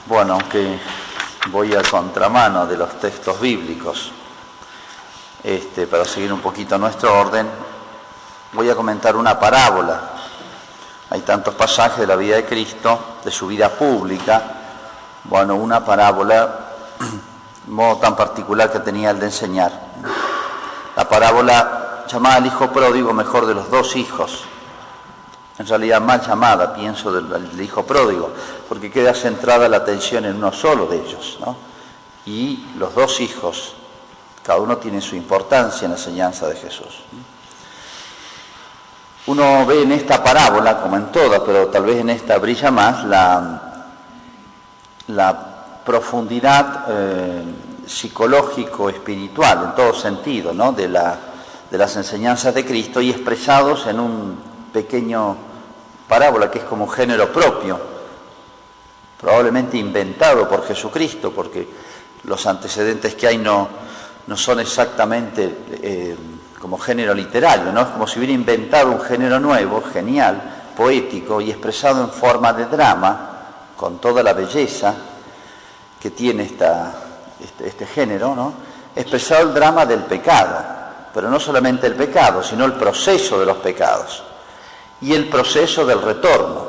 Bueno, aunque voy a contramano de los textos bíblicos, para seguir un poquito nuestro orden, voy a comentar una parábola. Hay tantos pasajes de la vida de Cristo, de su vida pública. Bueno, una parábola, modo tan particular que tenía el de enseñar. La parábola llamada el hijo pródigo, mejor de los dos hijos. En realidad mal llamada, pienso, del hijo pródigo, porque queda centrada la atención en uno solo de ellos, ¿no? Y los dos hijos, cada uno tiene su importancia en la enseñanza de Jesús. Uno ve en esta parábola, como en todas, pero tal vez en esta brilla más, la profundidad psicológico-espiritual, en todo sentido, ¿no? de las enseñanzas de Cristo, y expresados en un pequeño parábola que es como un género propio, probablemente inventado por Jesucristo, porque los antecedentes que hay no son exactamente como género literario, ¿no? Es como si hubiera inventado un género nuevo, genial, poético y expresado en forma de drama, con toda la belleza que tiene este género, ¿no? Expresado el drama del pecado, pero no solamente el pecado, sino el proceso de los pecados y el proceso del retorno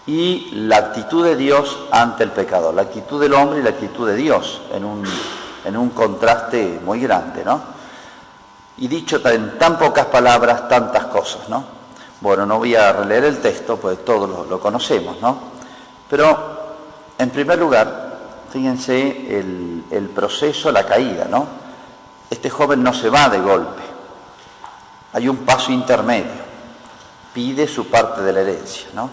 y la actitud de Dios ante el pecador, la actitud del hombre y la actitud de Dios en un contraste muy grande, ¿no? Y dicho en tan pocas palabras, tantas cosas, ¿no? Bueno, no voy a releer el texto, pues todos lo conocemos, ¿no? Pero, en primer lugar, fíjense el proceso, la caída, ¿no? Este joven no se va de golpe, hay un paso intermedio, pide su parte de la herencia, ¿no?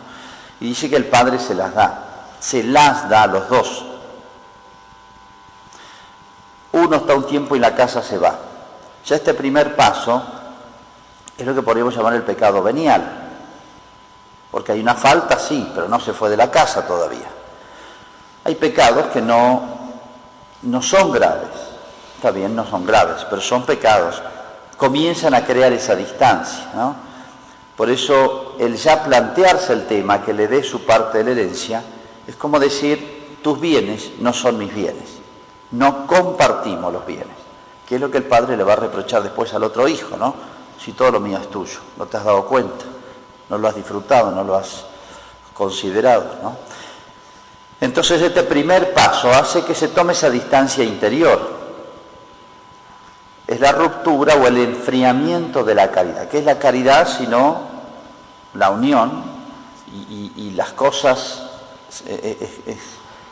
Y dice que el padre se las da a los dos. Uno está un tiempo y la casa se va. Ya este primer paso es lo que podríamos llamar el pecado venial, porque hay una falta, sí, pero no se fue de la casa todavía. Hay pecados que no son graves, está bien, no son graves, pero son pecados. Comienzan a crear esa distancia, ¿no? Por eso el ya plantearse el tema, que le dé su parte de la herencia, es como decir, tus bienes no son mis bienes, no compartimos los bienes, que es lo que el padre le va a reprochar después al otro hijo, ¿no? Si todo lo mío es tuyo, no te has dado cuenta, no lo has disfrutado, no lo has considerado, ¿no? Entonces este primer paso hace que se tome esa distancia interior. Es la ruptura o el enfriamiento de la caridad. ¿Qué es la caridad sino la unión y las cosas?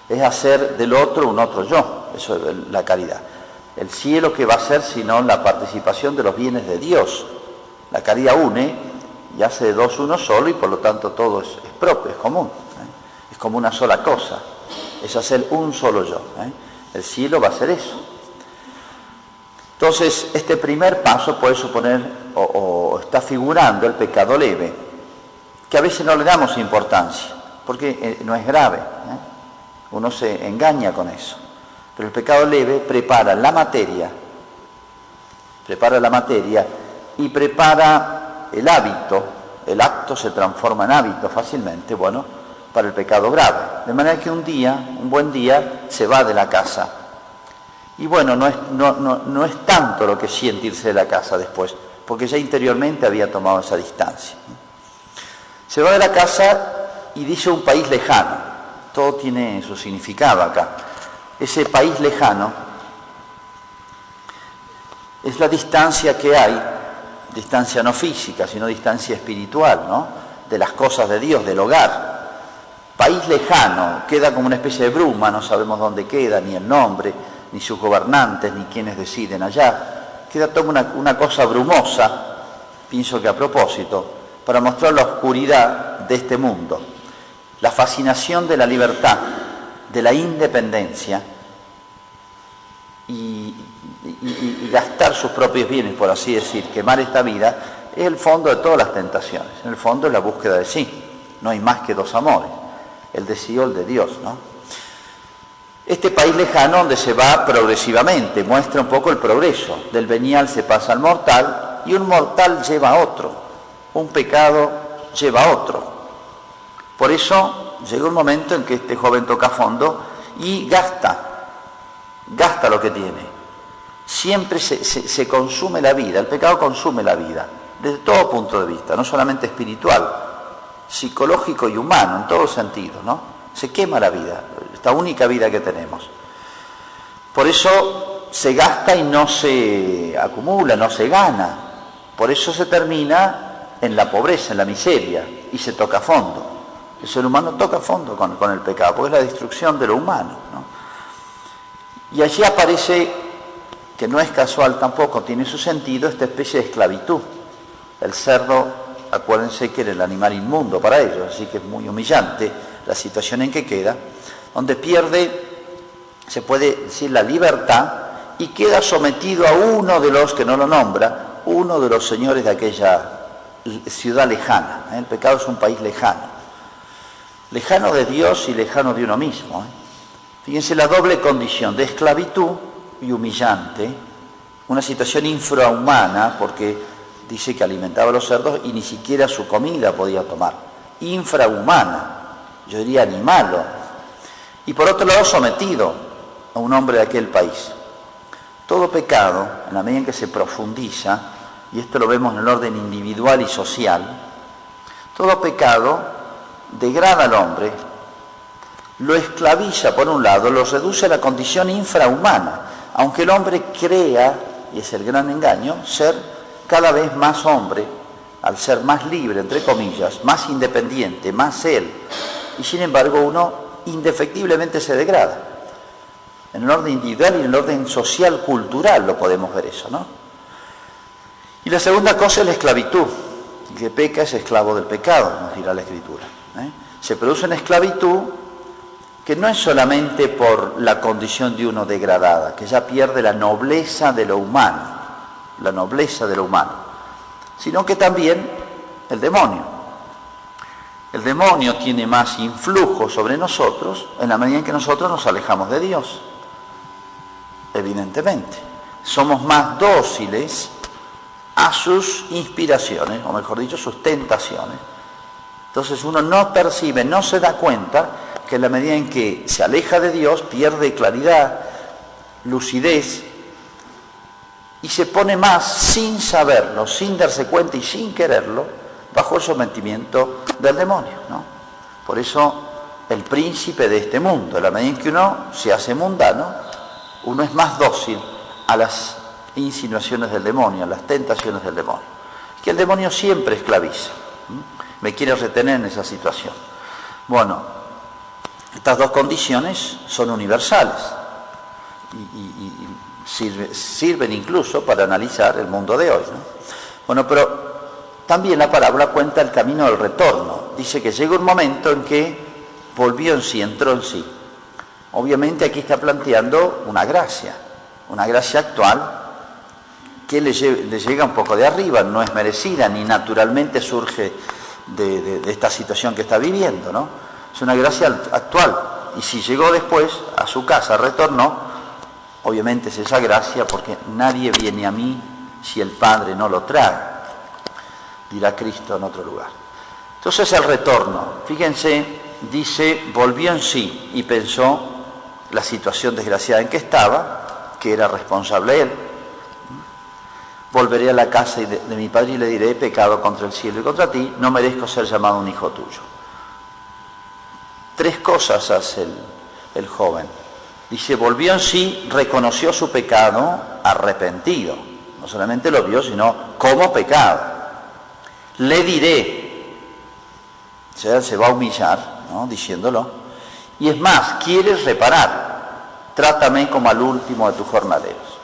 Es hacer del otro un otro yo. Eso es la caridad. El cielo, ¿qué va a ser sino la participación de los bienes de Dios? La caridad une y hace de dos uno solo, y por lo tanto todo es propio, es común, ¿eh? Es como una sola cosa. Es hacer un solo yo, ¿eh? El cielo va a ser eso. Entonces, este primer paso puede suponer o está figurando el pecado leve, que a veces no le damos importancia, porque no es grave, ¿eh? Uno se engaña con eso. Pero el pecado leve prepara la materia y prepara el hábito. El acto se transforma en hábito fácilmente, bueno, para el pecado grave. De manera que un buen día, se va de la casa. Y bueno, no es tanto lo que siente irse de la casa después, porque ya interiormente había tomado esa distancia. Se va de la casa y dice un país lejano. Todo tiene su significado acá. Ese país lejano es la distancia que hay, distancia no física, sino distancia espiritual, ¿no? De las cosas de Dios, del hogar. País lejano, queda como una especie de bruma, no sabemos dónde queda, ni el nombre, ni sus gobernantes, ni quienes deciden allá. Queda toda una cosa brumosa, pienso que a propósito, para mostrar la oscuridad de este mundo, la fascinación de la libertad, de la independencia y gastar sus propios bienes, por así decir, quemar esta vida, es el fondo de todas las tentaciones. En el fondo es la búsqueda de sí. No hay más que dos amores, el de sí o el de Dios, ¿no? Este país lejano donde se va progresivamente, muestra un poco el progreso. Del venial se pasa al mortal, y un mortal lleva a otro, un pecado lleva a otro. Por eso llega un momento en que este joven toca fondo y gasta lo que tiene. Siempre se consume la vida, el pecado consume la vida, desde todo punto de vista, no solamente espiritual, psicológico y humano, en todos sentidos, ¿no? Se quema la vida, esta única vida que tenemos. Por eso se gasta y no se acumula, no se gana. Por eso se termina en la pobreza, en la miseria, y se toca fondo. El ser humano toca fondo con el pecado, porque es la destrucción de lo humano, ¿no? Y allí aparece, que no es casual tampoco, tiene su sentido, esta especie de esclavitud. El cerdo, acuérdense que era el animal inmundo para ellos, así que es muy humillante la situación en que queda, donde pierde, se puede decir, la libertad y queda sometido a uno de los, que no lo nombra, uno de los señores de aquella ciudad lejana. El pecado es un país lejano de Dios y lejano de uno mismo. Fíjense la doble condición de esclavitud y humillante, una situación infrahumana, porque dice que alimentaba a los cerdos y ni siquiera su comida podía tomar. Infrahumana, yo diría animal. Y por otro lado sometido a un hombre de aquel país. Todo pecado, en la medida en que se profundiza, y esto lo vemos en el orden individual y social, todo pecado degrada al hombre, lo esclaviza por un lado, lo reduce a la condición infrahumana, aunque el hombre crea, y es el gran engaño, ser cada vez más hombre, al ser más libre, entre comillas, más independiente, más él, y sin embargo uno indefectiblemente se degrada. En el orden individual y en el orden social, cultural, lo podemos ver eso, ¿no? Y la segunda cosa es la esclavitud. El que peca es esclavo del pecado, nos dirá la Escritura. Se produce una esclavitud que no es solamente por la condición de uno degradada, que ya pierde la nobleza de lo humano, sino que también el demonio. El demonio tiene más influjo sobre nosotros en la medida en que nosotros nos alejamos de Dios. Evidentemente, somos más dóciles a sus inspiraciones, o mejor dicho, sus tentaciones. Entonces uno no percibe, no se da cuenta que en la medida en que se aleja de Dios, pierde claridad, lucidez, y se pone más sin saberlo, sin darse cuenta y sin quererlo, bajo el sometimiento del demonio, ¿no? Por eso el príncipe de este mundo, en la medida en que uno se hace mundano, uno es más dócil a las insinuaciones del demonio, a las tentaciones del demonio. Que el demonio siempre esclaviza. Me quiere retener en esa situación. Bueno, estas dos condiciones son universales y sirven incluso para analizar el mundo de hoy, ¿no? Bueno, pero también la parábola cuenta el camino del retorno. Dice que llega un momento en que volvió en sí, entró en sí. Obviamente aquí está planteando una gracia actual que le llega un poco de arriba, no es merecida ni naturalmente surge de esta situación que está viviendo, ¿no? Es una gracia actual, y si llegó después a su casa, retornó, obviamente es esa gracia, porque nadie viene a mí si el Padre no lo trae, dirá Cristo en otro lugar. Entonces el retorno, fíjense, dice, volvió en sí y pensó la situación desgraciada en que estaba, que era responsable él. Volveré a la casa de mi padre y le diré, he pecado contra el cielo y contra ti, no merezco ser llamado un hijo tuyo. Tres cosas hace el joven. Dice, volvió en sí, reconoció su pecado, arrepentido. No solamente lo vio, sino como pecado. Le diré, o sea, se va a humillar, ¿no? Diciéndolo. Y es más, quieres reparar, trátame como al último de tus jornaleros.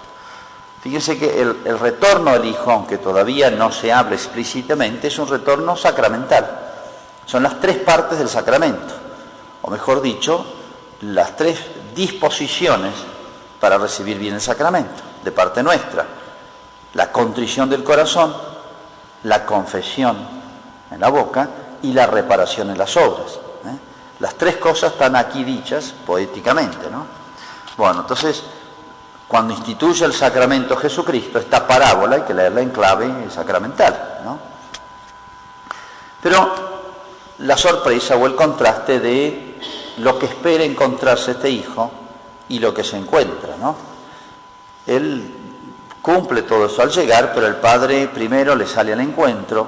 Fíjense que el retorno del hijo, aunque todavía no se habla explícitamente, es un retorno sacramental. Son las tres partes del sacramento, o mejor dicho, las tres disposiciones para recibir bien el sacramento, de parte nuestra. La contrición del corazón, la confesión en la boca y la reparación en las obras. Las tres cosas están aquí dichas poéticamente, ¿no? Bueno, entonces, cuando instituye el sacramento Jesucristo, esta parábola hay que leerla en clave sacramental, ¿no? Pero la sorpresa o el contraste de lo que espera encontrarse este hijo y lo que se encuentra, ¿no? Él cumple todo eso al llegar, pero el padre primero le sale al encuentro,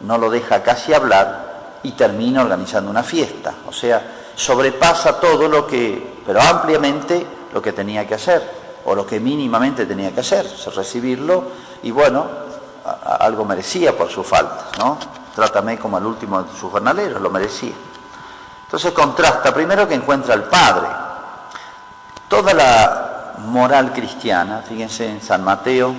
no lo deja casi hablar y termina organizando una fiesta. O sea, sobrepasa todo lo que, pero ampliamente, lo que tenía que hacer, o lo que mínimamente tenía que hacer, recibirlo, y bueno, algo merecía por sus faltas, ¿no? Trátame como el último de sus jornaleros, lo merecía. Entonces contrasta, primero que encuentra al Padre. Toda la moral cristiana, fíjense en San Mateo,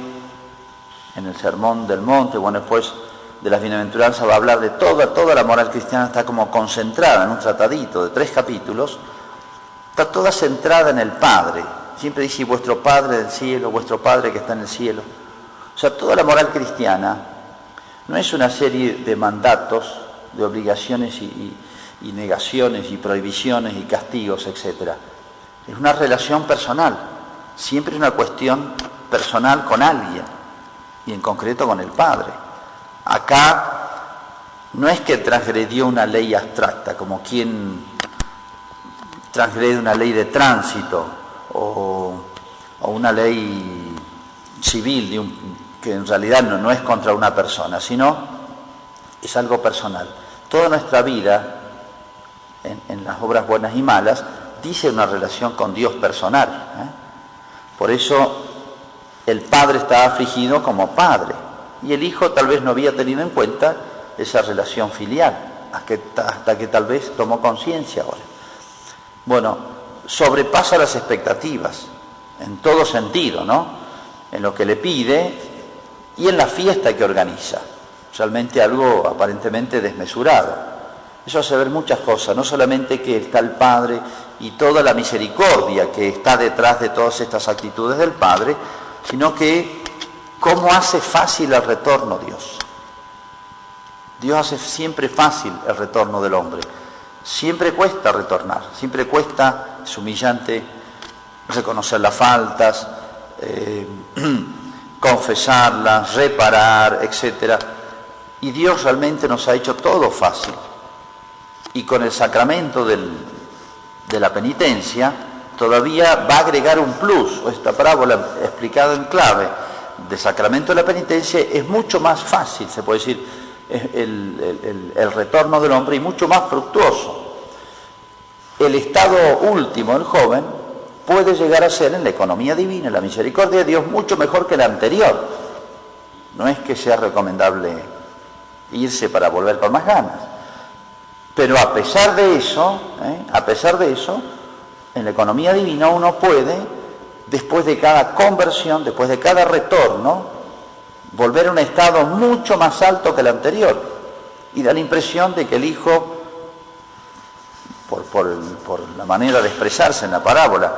en el Sermón del Monte, bueno, después de las bienaventuranzas va a hablar de toda la moral cristiana, está como concentrada en un tratadito de 3 capítulos, está toda centrada en el Padre. Siempre dice, vuestro Padre del cielo, vuestro Padre que está en el cielo. O sea, toda la moral cristiana no es una serie de mandatos, de obligaciones y negaciones y prohibiciones y castigos, etc. Es una relación personal, siempre es una cuestión personal con alguien, y en concreto con el Padre. Acá no es que transgredió una ley abstracta, como quien transgrede una ley de tránsito o una ley civil que en realidad no es contra una persona, sino es algo personal. Toda nuestra vida, en las obras buenas y malas, dice una relación con Dios personal, ¿eh? Por eso el Padre está afligido como Padre, y el Hijo tal vez no había tenido en cuenta esa relación filial, hasta que tal vez tomó conciencia ahora. Bueno, sobrepasa las expectativas, en todo sentido, ¿no? En lo que le pide y en la fiesta que organiza, realmente algo aparentemente desmesurado. Eso hace ver muchas cosas, no solamente que está el Padre y toda la misericordia que está detrás de todas estas actitudes del Padre, sino que cómo hace fácil el retorno Dios. Dios hace siempre fácil el retorno del hombre. Siempre cuesta retornar, siempre cuesta, es humillante reconocer las faltas, confesarlas, reparar, etc. Y Dios realmente nos ha hecho todo fácil. Y con el sacramento de la penitencia todavía va a agregar un plus. Esta parábola explicada en clave de sacramento de la penitencia es mucho más fácil, se puede decir, el retorno del hombre, y mucho más fructuoso. El estado último del joven puede llegar a ser, en la economía divina, en la misericordia de Dios, mucho mejor que el anterior. No es que sea recomendable irse para volver con más ganas, pero a pesar de eso, en la economía divina uno puede, después de cada conversión, después de cada retorno, volver a un estado mucho más alto que el anterior, y da la impresión de que el Hijo, por la manera de expresarse en la parábola,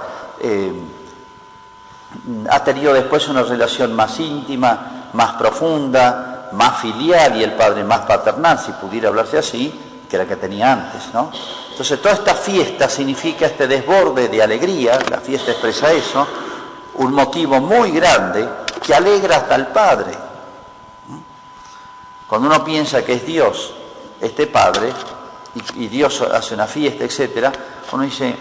ha tenido después una relación más íntima, más profunda, más filial, y el Padre más paternal, si pudiera hablarse así, que la que tenía antes, ¿no? Entonces toda esta fiesta significa este desborde de alegría, la fiesta expresa eso, un motivo muy grande que alegra hasta al Padre. Cuando uno piensa que es Dios, este Padre, y Dios hace una fiesta, etc., uno dice,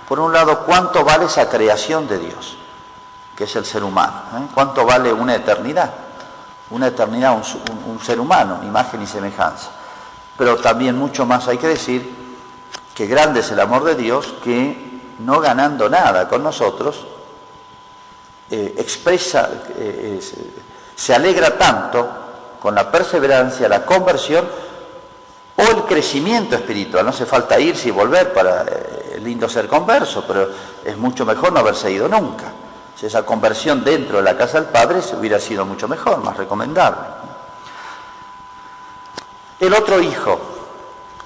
por un lado, ¿cuánto vale esa creación de Dios, que es el ser humano? ¿Cuánto vale una eternidad? Una eternidad, un ser humano, imagen y semejanza. Pero también mucho más hay que decir que grande es el amor de Dios, que no ganando nada con nosotros, se alegra tanto con la perseverancia, la conversión o el crecimiento espiritual. No hace falta irse y volver para lindo ser converso, pero es mucho mejor no haberse ido nunca. Si esa conversión dentro de la casa del Padre hubiera sido mucho mejor, más recomendable. El otro hijo,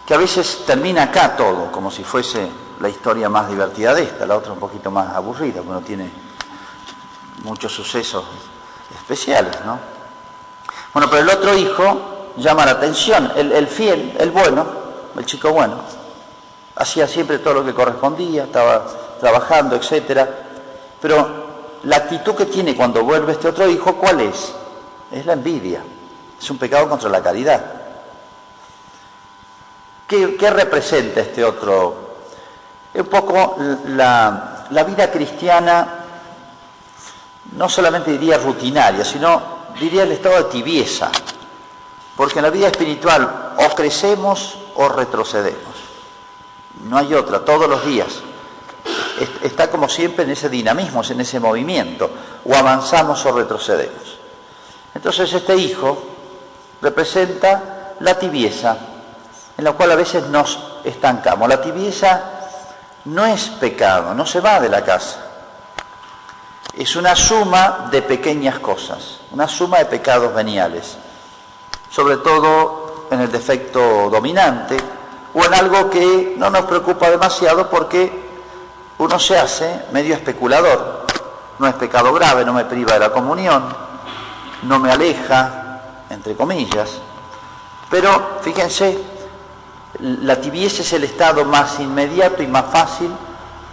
que a veces termina acá todo, como si fuese la historia más divertida de esta, la otra un poquito más aburrida, porque no tiene muchos sucesos especiales, ¿no? Bueno, pero el otro hijo llama la atención, el fiel, el bueno, el chico bueno, hacía siempre todo lo que correspondía, estaba trabajando, etc. Pero la actitud que tiene cuando vuelve este otro hijo, ¿cuál es? Es la envidia, es un pecado contra la caridad. ¿Qué representa este otro? Un poco la vida cristiana, no solamente diría rutinaria, sino diría el estado de tibieza, porque en la vida espiritual o crecemos o retrocedemos, no hay otra, todos los días. Está como siempre en ese dinamismo, en ese movimiento, o avanzamos o retrocedemos. Entonces este hijo representa la tibieza, en la cual a veces nos estancamos. La tibieza no es pecado, no se va de la casa. Es una suma de pequeñas cosas, una suma de pecados veniales, sobre todo en el defecto dominante o en algo que no nos preocupa demasiado porque uno se hace medio especulador. No es pecado grave, no me priva de la comunión, no me aleja, entre comillas. Pero fíjense, la tibieza es el estado más inmediato y más fácil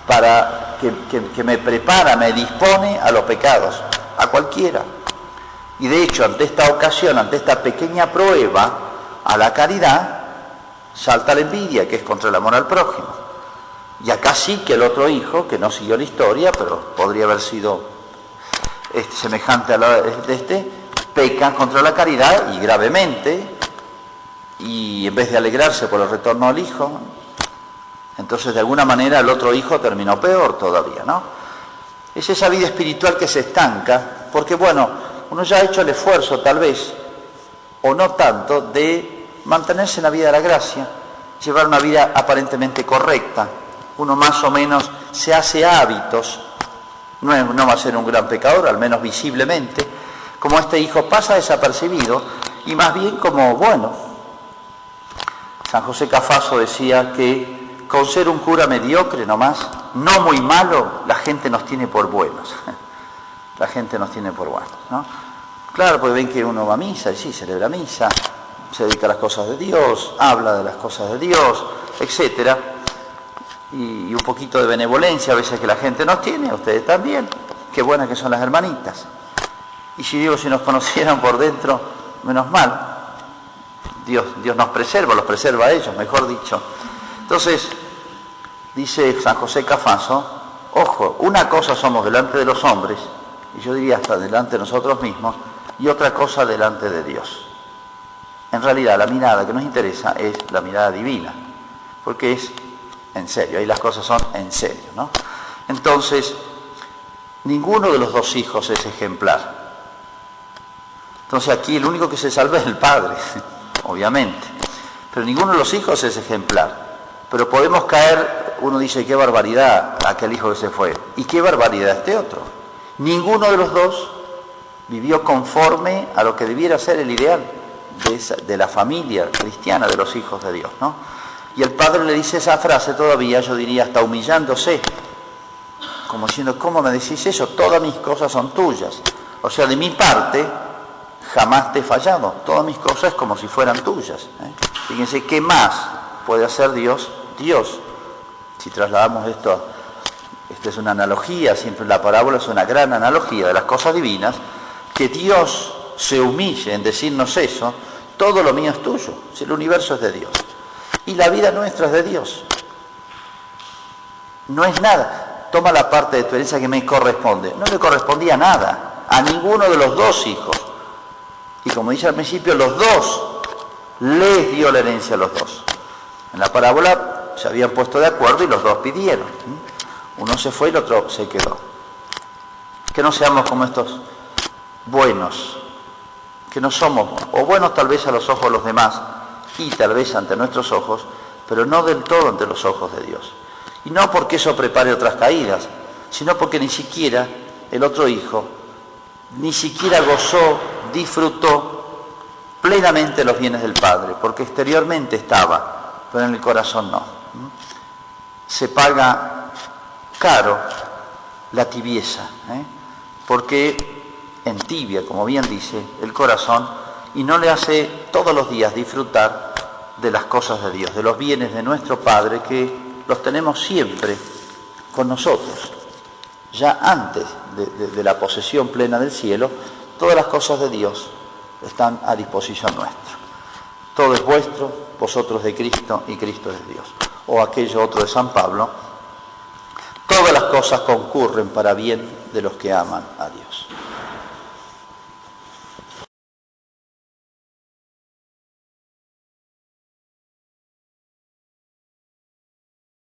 para que me prepara, me dispone a los pecados, a cualquiera. Y de hecho, ante esta ocasión, ante esta pequeña prueba a la caridad, salta la envidia, que es contra el amor al prójimo. Y acá sí que el otro hijo, que no siguió la historia, pero podría haber sido semejante a la de este, peca contra la caridad y gravemente, y en vez de alegrarse por el retorno al hijo, entonces de alguna manera el otro hijo terminó peor todavía, ¿no? Es esa vida espiritual que se estanca, porque bueno, uno ya ha hecho el esfuerzo tal vez, o no tanto, de mantenerse en la vida de la gracia, llevar una vida aparentemente correcta. Uno más o menos se hace hábitos, no va a ser un gran pecador, al menos visiblemente, como este hijo pasa desapercibido, y más bien como, bueno, San José Cafaso decía que con ser un cura mediocre nomás, no muy malo, la gente nos tiene por buenos. La gente nos tiene por buenos, ¿no? Claro, pues ven que uno va a misa, y sí, celebra misa, se dedica a las cosas de Dios, habla de las cosas de Dios, etcétera. Y un poquito de benevolencia a veces que la gente nos tiene, ustedes también, qué buenas que son las hermanitas. Y si nos conocieran por dentro, menos mal, Dios nos preserva, los preserva a ellos, mejor dicho. Entonces, dice San José Cafaso, ojo, una cosa somos delante de los hombres, y yo diría hasta delante de nosotros mismos, y otra cosa delante de Dios. En realidad la mirada que nos interesa es la mirada divina, porque es en serio, ahí las cosas son en serio, ¿no? Entonces, ninguno de los dos hijos es ejemplar. Entonces aquí el único que se salva es el padre, obviamente. Pero ninguno de los hijos es ejemplar. Pero podemos caer, uno dice, qué barbaridad aquel hijo que se fue. Y qué barbaridad este otro. Ninguno de los dos vivió conforme a lo que debiera ser el ideal de la familia cristiana, de los hijos de Dios, ¿no? Y el padre le dice esa frase todavía, yo diría hasta humillándose, como diciendo, ¿cómo me decís eso? Todas mis cosas son tuyas. O sea, de mi parte, jamás te he fallado. Todas mis cosas como si fueran tuyas. Fíjense, ¿qué más puede hacer Dios? Dios, si trasladamos esto, esta es una analogía, siempre la parábola es una gran analogía de las cosas divinas, que Dios se humille en decirnos eso, todo lo mío es tuyo, si el universo es de Dios. Y la vida nuestra es de Dios. No es nada. Toma la parte de tu herencia que me corresponde. No le correspondía nada a ninguno de los dos hijos. Y como dice al principio, los dos les dio la herencia a los dos. En la parábola se habían puesto de acuerdo y los dos pidieron. Uno se fue y el otro se quedó. Que no seamos como estos buenos, que no somos, o buenos tal vez a los ojos de los demás, y tal vez ante nuestros ojos, pero no del todo ante los ojos de Dios. Y no porque eso prepare otras caídas, sino porque ni siquiera el otro hijo, ni siquiera gozó, disfrutó plenamente los bienes del Padre, porque exteriormente estaba, pero en el corazón no. Se paga caro la tibieza, porque entibia, como bien dice, el corazón y no le hace todos los días disfrutar de las cosas de Dios, de los bienes de nuestro Padre, que los tenemos siempre con nosotros. Ya antes de la posesión plena del cielo, todas las cosas de Dios están a disposición nuestra. todo es vuestro, vosotros de Cristo y Cristo es Dios. O aquello otro de San Pablo, todas las cosas concurren para bien de los que aman a Dios.